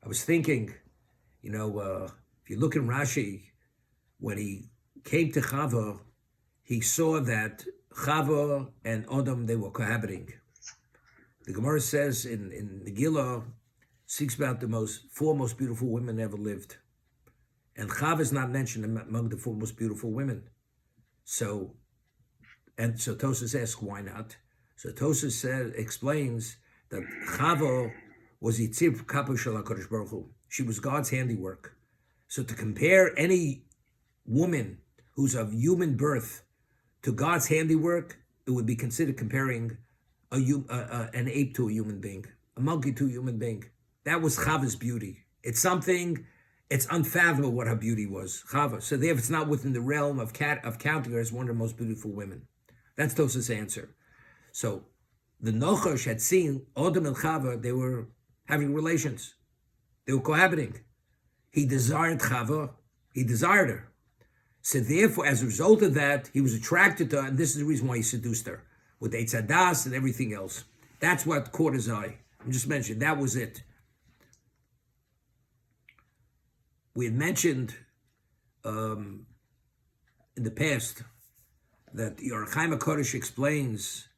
I was thinking, if you look in Rashi, when he came to Chava, he saw that Chava and Adam, they were cohabiting. The Gemara says in Megillah, speaks about the four most beautiful women ever lived. And Chava is not mentioned among the four most beautiful women. So Tosas asks, why not? So Tosas explains that Chava was Yitzir Kapu Shel HaKadosh Baruch Hu. She was God's handiwork. So to compare any woman who's of human birth to God's handiwork, it would be considered comparing an ape to a human being, a monkey to a human being. That was Chava's beauty. It's unfathomable what her beauty was, Chava. So therefore, it's not within the realm of counting her as one of the most beautiful women. That's Tosas' answer. So the Nochash had seen Adam and Chava, they were having relations. They were cohabiting. He desired Chava, he desired her. So therefore, as a result of that, he was attracted to her, and this is the reason why he seduced her, with Eitz Hadas and everything else. That's what caught his eye. I just mentioned, that was it. We had mentioned in the past that Chaim HaKadosh explains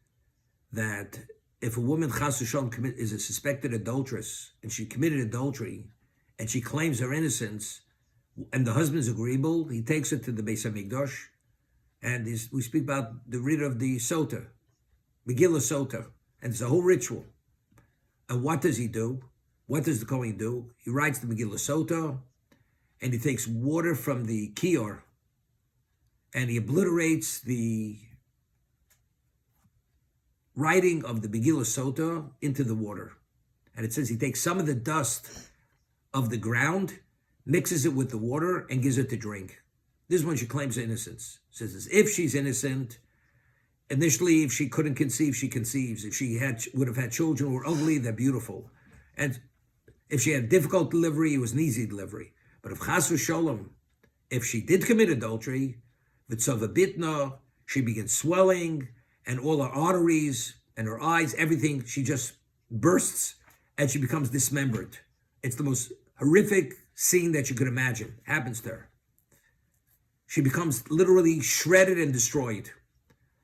that if a woman chas v'shalom is a suspected adulteress and she committed adultery and she claims her innocence and the husband's agreeable, he takes her to the Beis HaMikdash, and we speak about the reader of the Sota, Megillah Sota, and it's a whole ritual. And what does he do? What does the Kohen do? He writes the Megillah Sota, and he takes water from the kior, and he obliterates the writing of the Megillah Sota into the water. And it says he takes some of the dust of the ground, mixes it with the water, and gives it to drink. This is when she claims innocence. It says if she's innocent, initially if she couldn't conceive, she conceives. If she would have had children who were ugly, they're beautiful. And if she had difficult delivery, it was an easy delivery. But if chas v'sholom, if she did commit adultery, v'tzava bitna, she begins swelling, and all her arteries and her eyes, everything, she just bursts, and she becomes dismembered. It's the most horrific scene that you could imagine. Happens to her. She becomes literally shredded and destroyed.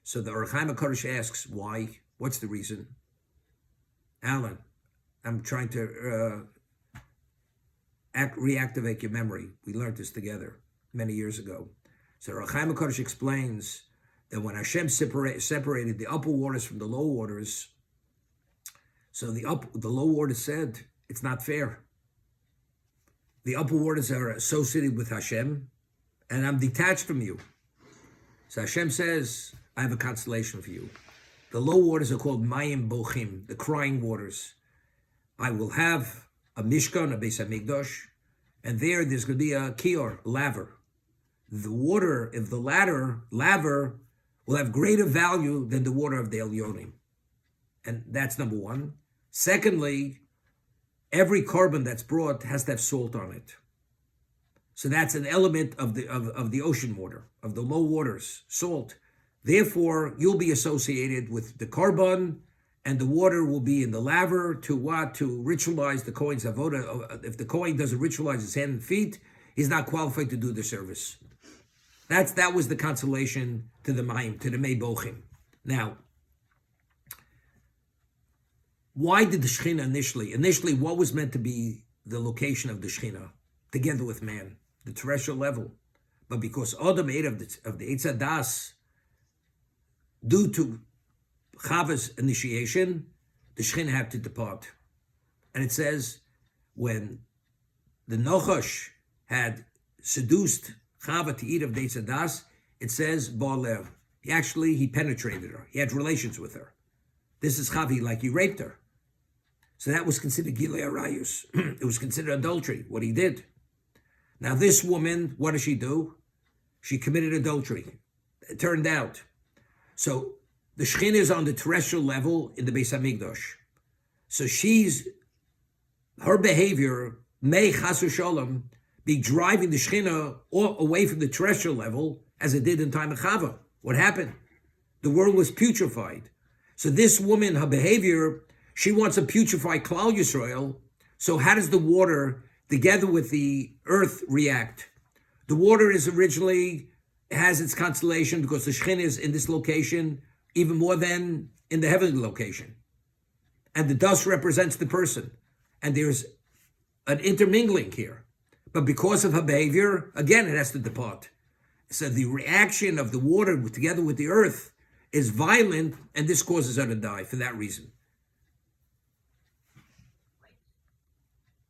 So the Chaim HaKadosh asks, why? What's the reason? Alan, I'm trying to reactivate your memory. We learned this together many years ago. So Chaim HaKadosh explains that when Hashem separated the upper waters from the low waters, so the low waters said, it's not fair. The upper waters are associated with Hashem, and I'm detached from you. So Hashem says, I have a consolation for you. The low waters are called Mayim Bochim, the crying waters. I will have a Mishkan, a Beis HaMikdash, and there's going to be a kior, laver. The water of the laver, will have greater value than the water of the Elyonim. And that's number one. Secondly, every carbon that's brought has to have salt on it. So that's an element of the ocean water, of the low waters, salt. Therefore, you'll be associated with the carbon, and the water will be in the laver to what? To ritualize the Kohen's avoda. If the Kohen doesn't ritualize his hand and feet, he's not qualified to do the service. That was the consolation to the Mayim, to the Mei Bochim. Now, why did the Shechina initially, what was meant to be the location of the Shechina, together with man, the terrestrial level? But because Adam ate of the Eitz Hadas, due to Chava's initiation, the Shechina had to depart. And it says, when the Nochash had seduced Chava to eat of the Eitz Hadas, it says, Ba'alev. He penetrated her. He had relations with her. This is Chavi, like he raped her. So that was considered Gilei Arayus. It was considered adultery, what he did. Now this woman, what does she do? She committed adultery. It turned out. So the Shechina is on the terrestrial level in the Beis HaMikdash. So her behavior may, chas v'sholom, be driving the Shechina away from the terrestrial level, as it did in time of Chava. What happened? The world was putrefied. So this woman, her behavior, she wants to putrefy Klal Yisrael, So how does the water, together with the earth, react? The water is originally, has its constellation because the Shekhinah is in this location even more than in the heavenly location. And the dust represents the person. And there's an intermingling here. But because of her behavior, again, it has to depart. So the reaction of the water together with the earth is violent, and this causes her to die for that reason.